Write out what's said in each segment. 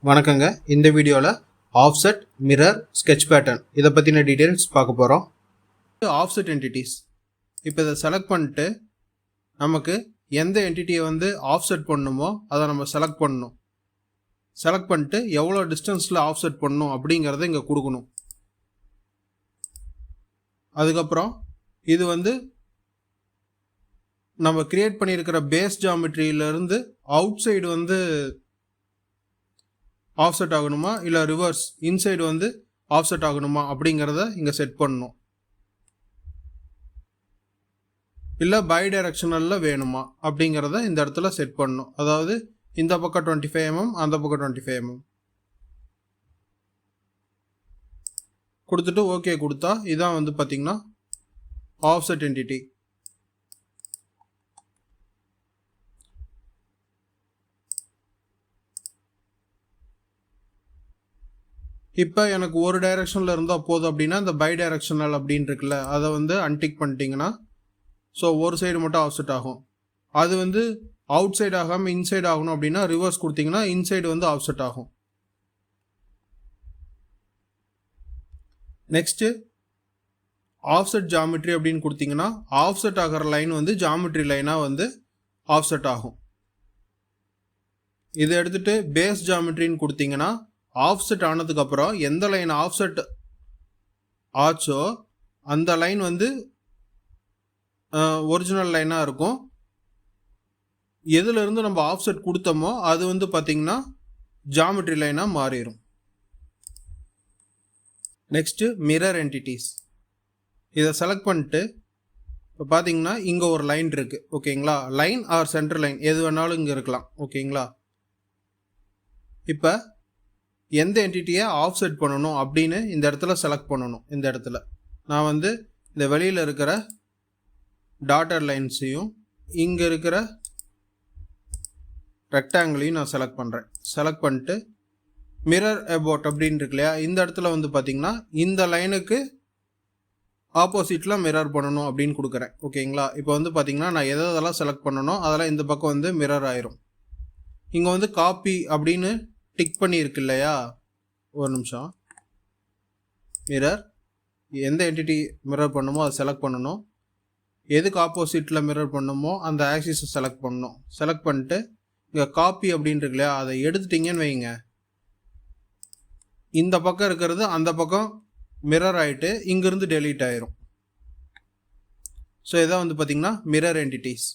வணக்கங்க. இந்த வீடியோவில் ஆஃப்செட், மிரர், ஸ்கெட்ச் பேட்டர்ன் இதை பற்றின டீட்டெயில்ஸ் பார்க்க போகிறோம். Offset entities. இப்போ இதை செலக்ட் பண்ணிட்டு நமக்கு எந்த என்டிட்டியை ஆஃப்செட் பண்ணணுமோ அதை நம்ம செலக்ட் பண்ணணும். செலக்ட் பண்ணிட்டு எவ்வளோ டிஸ்டன்ஸில் ஆஃப்செட் பண்ணணும் அப்படிங்கிறத இங்கே கொடுக்கணும். அதுக்கப்புறம் இது நம்ம கிரியேட் பண்ணியிருக்கிற பேஸ் ஜாமெட்ரியிலேருந்து அவுட் சைடு ஆஃப்செட் ஆகணுமா இல்லை ரிவர்ஸ் இன்சைடு ஆஃப்செட் ஆகணுமா அப்படிங்கிறத இங்கே செட் பண்ணணும். இல்லை பை டைரக்ஷனலில் வேணுமா அப்படிங்கிறத இந்த இடத்துல செட் பண்ணணும். அதாவது இந்த பக்கம் 25 mm, அந்த பக்கம் 25 mm கொடுத்துட்டு ஓகே கொடுத்தா இதான் பார்த்தீங்கன்னா ஆஃப்செட் என்டிட்டி. இப்போ எனக்கு ஒரு டைரக்ஷனில் இருந்தால் போதும் அப்படின்னா இந்த பை டைரக்ஷனல் அப்படின்னு இருக்குல்ல அதை அன்டிக் பண்ணிட்டீங்கன்னா ஸோ ஒரு சைடு மட்டும் ஆஃப்செட் ஆகும். அது அவுட் சைடு ஆகாமல் இன்சைடு ஆகணும் அப்படின்னா ரிவர்ஸ் கொடுத்தீங்கன்னா இன்சைடு ஆஃப்செட் ஆகும். நெக்ஸ்ட்டு ஆஃப்செட் ஜாமெட்ரி அப்படின்னு கொடுத்தீங்கன்னா ஆஃப்செட் ஆகிற லைன் ஜாமெட்ரி லைனாக ஆஃப்செட் ஆகும். இதை எடுத்துகிட்டு பேஸ் ஜாமெட்ரின்னு கொடுத்தீங்கன்னா ஆஃப்செட் ஆனதுக்கப்புறம் எந்த லைன் ஆஃப்செட் ஆச்சோ அந்த லைன் ஒரிஜினல் லைனாக இருக்கும். எதுலேருந்து நம்ம ஆஃப்செட் கொடுத்தோமோ அது பார்த்திங்கன்னா ஜாமெட்ரி லைனாக மாறிடும். Next mirror entities. இதை செலக்ட் பண்ணிட்டு இப்போ பார்த்தீங்கன்னா இங்கே ஒரு லைன் இருக்குது. ஓகேங்களா, லைன் ஆர் சென்டர் லைன் எது வேணாலும் இங்கே இருக்கலாம். ஓகேங்களா, இப்போ எந்த என்டிட்டியை ஆஃப்செட் பண்ணணும் அப்படின்னு இந்த இடத்துல செலக்ட் பண்ணணும். இந்த இடத்துல நான் இந்த வெளியில் இருக்கிற டாட்டர் லைன்ஸையும் இங்கே இருக்கிற ரெக்டாங்கிளையும் நான் செலக்ட் பண்ணுறேன். செலக்ட் பண்ணிட்டு மிரர் அபவுட் அப்படின்னு இருக்கு இல்லையா, இந்த இடத்துல பார்த்திங்கன்னா இந்த லைனுக்கு ஆப்போசிட்டில் மிரர் பண்ணணும் அப்படின்னு கொடுக்குறேன். ஓகேங்களா, இப்போ பார்த்திங்கன்னா நான் எதெல்லாம் செலக்ட் பண்ணணும் அதெல்லாம் இந்த பக்கம் மிரர் ஆயிரும். இங்கே காப்பி அப்படின்னு டிக் பண்ணியிருக்கு இல்லையா, ஒரு நிமிஷம். மிரர் எந்த என்டிட்டி மிரர் பண்ணணுமோ அதை செலக்ட் பண்ணணும். எதுக்கு ஆப்போசிட்டில் மிரர் பண்ணணுமோ அந்த ஆக்சிஸை செலக்ட் பண்ணணும். செலக்ட் பண்ணிட்டு இங்கே காப்பி அப்படின்ட்டு இல்லையா அதை எடுத்துட்டிங்கன்னு வைங்க, இந்த பக்கம் இருக்கிறது அந்த பக்கம் மிரர் ஆகிட்டு இங்கேருந்து டெலீட் ஆயிரும். ஸோ இதான் பார்த்திங்கன்னா மிரர் என்டிட்டிஸ்.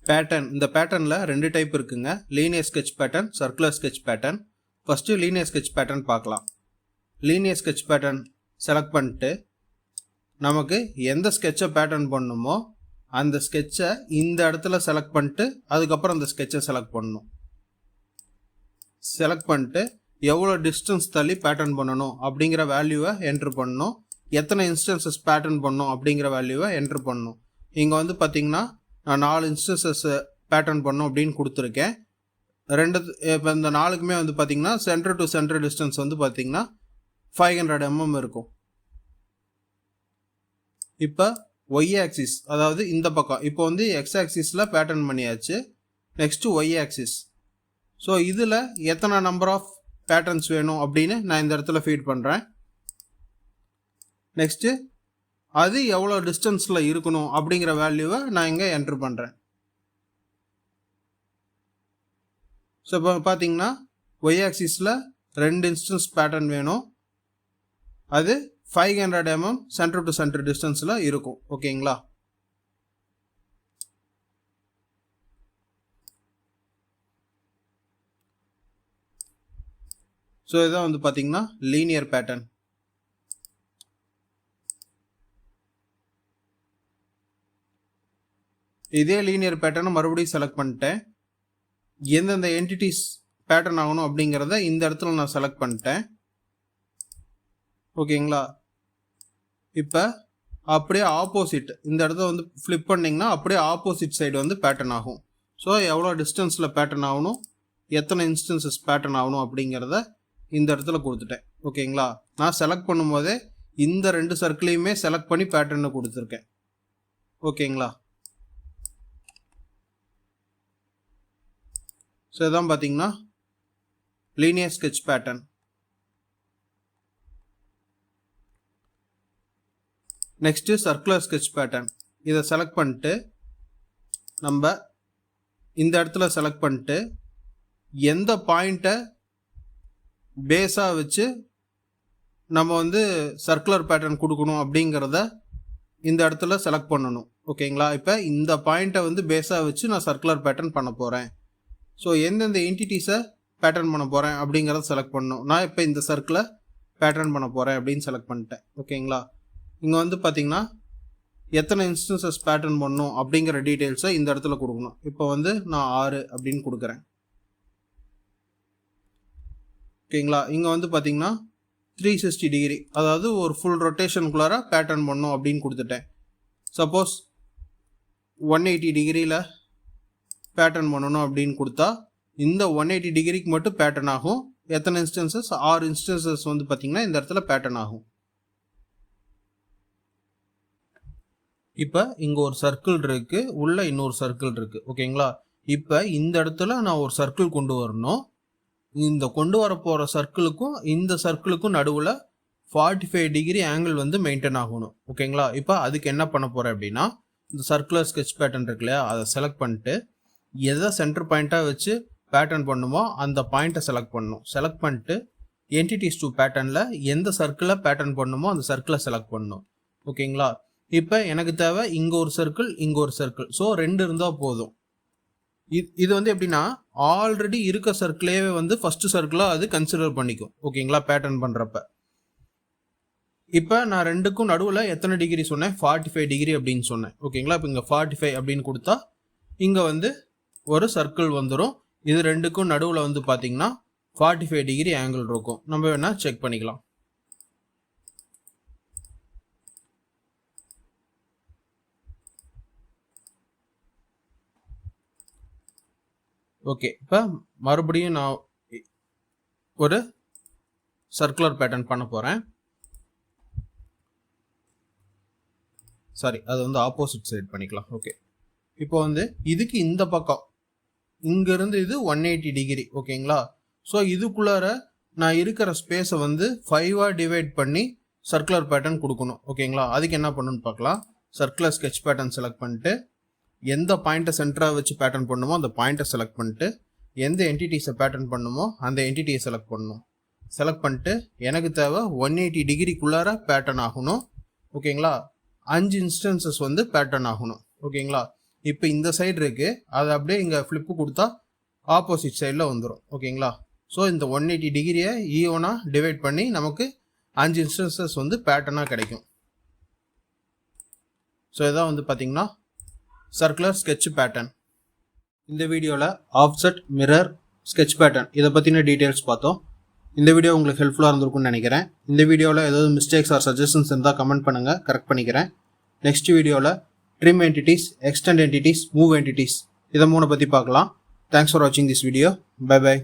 பேட்டர்ன். இந்த பேட்டர்னில் 2 டைப் இருக்குங்க, linear sketch pattern, circular sketch pattern. First linear sketch pattern பார்க்கலாம். லீனியர் ஸ்கெட்ச் பேட்டர்ன் செலக்ட் பண்ணிட்டு நமக்கு எந்த ஸ்கெட்சை பேட்டர்ன் பண்ணணுமோ அந்த ஸ்கெட்சை இந்த இடத்துல செலக்ட் பண்ணிட்டு அதுக்கப்புறம் அந்த ஸ்கெட்சை செலக்ட் பண்ணணும். செலக்ட் பண்ணிட்டு எவ்வளோ டிஸ்டன்ஸ் தள்ளி பேட்டர்ன் பண்ணணும் அப்படிங்கிற வேல்யூவை என்ட்ரு பண்ணணும். எத்தனை இன்ஸ்டன்சஸ் பேட்டர்ன் பண்ணணும் அப்படிங்கிற வேல்யூவை என்ட்ரு பண்ணணும். இங்கே பார்த்திங்கன்னா நான் 4 இன்ஸ்டன்சஸ் பேட்டர்ன் பண்ணணும் அப்படின்னு கொடுத்துருக்கேன். இப்போ இந்த 4க்குமே பார்த்திங்கன்னா சென்டர் டு சென்டர் டிஸ்டன்ஸ் பார்த்திங்கன்னா 500 mm இருக்கும். இப்போ ஒய் ஆக்சிஸ், அதாவது இந்த பக்கம் இப்போ எக்ஸ் ஆக்சிஸில் பேட்டர்ன் பண்ணியாச்சு. Next Y axis. ஸோ இதில் எத்தனை நம்பர் ஆஃப் பேட்டர்ன்ஸ் வேணும் அப்படின்னு நான் இந்த இடத்துல ஃபீட் பண்ணுறேன். நெக்ஸ்ட்டு அது எவ்வளோ டிஸ்டன்ஸில் இருக்கணும் அப்படிங்கிற வேல்யூவை நான் இங்கே என்ட்ரு பண்ணுறேன். ஸோ இப்போ பார்த்தீங்கன்னா ஒய் ஆக்சிஸில் 2 இன்ஸ்டன்ஸ் பேட்டர்ன் வேணும். அது 500 mm சென்டர் டு சென்டர் டிஸ்டன்ஸில் இருக்கும். ஓகேங்களா, ஸோ இதான் பார்த்தீங்கன்னா லீனியர் பேட்டர்ன். இதே லீனியர் பேட்டர்னை மறுபடியும் செலக்ட் பண்ணிட்டேன். எந்தெந்த என்டிட்டிஸ் பேட்டர்ன் ஆகணும் அப்படிங்கிறத இந்த இடத்துல நான் செலக்ட் பண்ணிட்டேன். ஓகேங்களா, இப்போ அப்படியே ஆப்போசிட் இந்த இடத்த ஃப்ளிப் பண்ணிங்கன்னா அப்படியே ஆப்போசிட் சைடு பேட்டர்ன் ஆகும். ஸோ எவ்வளோ டிஸ்டன்ஸில் பேட்டர்ன் ஆகணும், எத்தனை இன்ஸ்டன்சஸ் பேட்டர்ன் ஆகணும் அப்படிங்கிறத இந்த இடத்துல கொடுத்துட்டேன். ஓகேங்களா, நான் செலக்ட் பண்ணும்போதே இந்த 2 சர்க்கிளையுமே செலக்ட் பண்ணி பேட்டர்னை கொடுத்துருக்கேன். ஓகேங்களா, ஸோ இதான் பார்த்தீங்கன்னா linear sketch pattern. Next circular sketch pattern. இதை செலக்ட் பண்ணிட்டு நம்ம இந்த இடத்துல செலக்ட் பண்ணிட்டு எந்த பாயிண்ட்டை பேஸாக வச்சு நம்ம வந்து சர்க்குலர் பேட்டர்ன் கொடுக்கணும் அப்படிங்கிறத இந்த இடத்துல செலக்ட் பண்ணணும். ஓகேங்களா? இப்போ இந்த பாயிண்ட்டை வந்து பேஸாக வச்சு நான் சர்க்குலர் பேட்டர்ன் பண்ண போகிறேன். ஸோ எந்தெந்த என்டிட்டிஸை பேட்டர்ன் பண்ண போகிறேன் அப்படிங்கிறத செலக்ட் பண்ணணும். நான் இப்போ இந்த சர்க்கிளை பேட்டர்ன் பண்ண போகிறேன் அப்படின்னு செலக்ட் பண்ணிட்டேன். ஓகேங்களா? இங்கே வந்து பார்த்திங்கன்னா எத்தனை இன்ஸ்டன்சஸ் பேட்டர்ன் பண்ணணும் அப்படிங்கிற டீட்டெயில்ஸை இந்த இடத்துல கொடுக்கணும். இப்போ வந்து நான் 6 அப்படின்னு கொடுக்குறேன். ஓகேங்களா? இங்கே வந்து பார்த்திங்கன்னா 360 டிகிரி, அதாவது ஒரு ஃபுல் ரொட்டேஷனுக்குள்ளார பேட்டர்ன் பண்ணணும் அப்படின்னு கொடுத்துட்டேன். சப்போஸ் 180 டிகிரியில் பேட்டர்ன் பண்ணணும் அப்படின்னு கொடுத்தா இந்த 180 டிகிரிக்கு மட்டும் பேட்டர்ன் ஆகும். எத்தனை இன்ஸ்டன்சஸ்? 6 இன்ஸ்டன்சஸ் வந்து பார்த்திங்கன்னா இந்த இடத்துல பேட்டர்ன் ஆகும். இப்போ இங்கே ஒரு சர்க்கிள் இருக்குது, உள்ள இன்னொரு சர்க்கிள் இருக்குது. ஓகேங்களா? இப்போ இந்த இடத்துல நான் ஒரு சர்க்கிள் கொண்டு வரணும். இந்த கொண்டு வர போகிற சர்க்கிளுக்கும் இந்த சர்க்கிளுக்கும் நடுவில் 45 டிகிரி ஆங்கிள் வந்து மெயின்டைன் ஆகணும். ஓகேங்களா? இப்போ அதுக்கு என்ன பண்ண போகிறேன் அப்படின்னா, இந்த சர்க்குலர் ஸ்கெட்ச் பேட்டர்ன் இருக்கு இல்லையா, அதை செலக்ட் பண்ணிட்டு எதை சென்டர் பாயிண்ட்டாக வச்சு பேட்டர்ன் பண்ணுமோ அந்த பாயிண்ட்டை செலக்ட் பண்ணணும். செலக்ட் பண்ணிட்டு என்டிட்டிஸ் டூ பேட்டர்னில் எந்த சர்க்கிளை பேட்டர்ன் பண்ணுமோ அந்த சர்க்கிளை செலக்ட் பண்ணணும். ஓகேங்களா? இப்போ எனக்கு தேவை இங்கே ஒரு சர்க்கிள், இங்கே ஒரு சர்க்கிள். ஸோ 2 இருந்தால் போதும். இது வந்து எப்படின்னா, ஆல்ரெடி இருக்க சர்க்கிளே வந்து ஃபர்ஸ்ட் சர்க்கிளாக அது கன்சிடர் பண்ணிக்கும். ஓகேங்களா? பேட்டர்ன் பண்ணுறப்ப இப்போ நான் 2க்கும் நடுவில் எத்தனை டிகிரி சொன்னேன்? 45 டிகிரி அப்படின்னு சொன்னேன். ஓகேங்களா? இப்போ இங்கே 45 அப்படின்னு கொடுத்தா இங்கே வந்து ஒரு சர்க்கிள் வந்துடும். இது 2க்கும் நடுவில் வந்து பார்த்தீங்கன்னா 45 டிகிரி ஆங்கிள் இருக்கும். நம்ம வேணால் செக் பண்ணிக்கலாம். ஓகே, இப்போ மறுபடியும் நான் ஒரு சர்க்குலர் பேட்டர்ன் பண்ண போகிறேன். சாரி, அது வந்து ஆப்போசிட் சைட் பண்ணிக்கலாம். ஓகே, இப்போ வந்து இதுக்கு இந்த பக்கம் இங்கேருந்து இது 180 டிகிரி. ஓகேங்களா? ஸோ இதுக்குள்ளார நான் இருக்கிற ஸ்பேஸை வந்து 5ஆக டிவைட் பண்ணி சர்க்குலர் பேட்டர்ன் கொடுக்கணும். ஓகேங்களா? அதுக்கு என்ன பண்ணணும்னு பார்க்கலாம். சர்க்குலர் ஸ்கெட்ச் பேட்டர்ன் செலக்ட் பண்ணிட்டு எந்த பாயிண்ட்டை சென்டராக வச்சு பேட்டர்ன் பண்ணுமோ அந்த பாயிண்ட்டை செலக்ட் பண்ணிட்டு எந்த என்டிட்டிஸை பேட்டர்ன் பண்ணுமோ அந்த என்டிட்டியை செலக்ட் பண்ணணும். செலக்ட் பண்ணிட்டு எனக்கு தேவை 180 டிகிரிக்குள்ளார பேட்டர்ன் ஆகணும். ஓகேங்களா? 5 இன்ஸ்டன்சஸ் வந்து பேட்டர்ன் ஆகணும். ஓகேங்களா? இப்போ இந்த சைடு இருக்குது, அதை அப்படியே இங்கே ஃப்ளிப்பு கொடுத்தா ஆப்போசிட் சைடில் வந்துடும். ஓகேங்களா? ஸோ இந்த 180 டிகிரியை ஈவனாக டிவைட் பண்ணி நமக்கு 5 இன்ஸ்டன்சஸ் வந்து பேட்டர்னாக கிடைக்கும். ஸோ இதான் வந்து பார்த்திங்கன்னா சர்க்குலர் ஸ்கெட்ச் பேட்டர்ன். இந்த வீடியோவில் ஆஃப்செட், மிரர், ஸ்கெட்ச் பேட்டர்ன் இதை பற்றின டீட்டெயில்ஸ் பார்த்தோம். இந்த வீடியோ உங்களுக்கு ஹெல்ப்ஃபுல்லாக இருந்திருக்கும்னு நினைக்கிறேன். இந்த வீடியோவில் ஏதாவது மிஸ்டேக்ஸ் ஆர் சஜஷன்ஸ் இருந்தால் கமெண்ட் பண்ணுங்கள், கரெக்ட் பண்ணிக்கிறேன். நெக்ஸ்ட் வீடியோவில் trim entities, extend entities, move entities இதை 3 பற்றி பார்க்கலாம். தேங்க்ஸ் ஃபார் வாட்சிங் திஸ் வீடியோ. Bye by.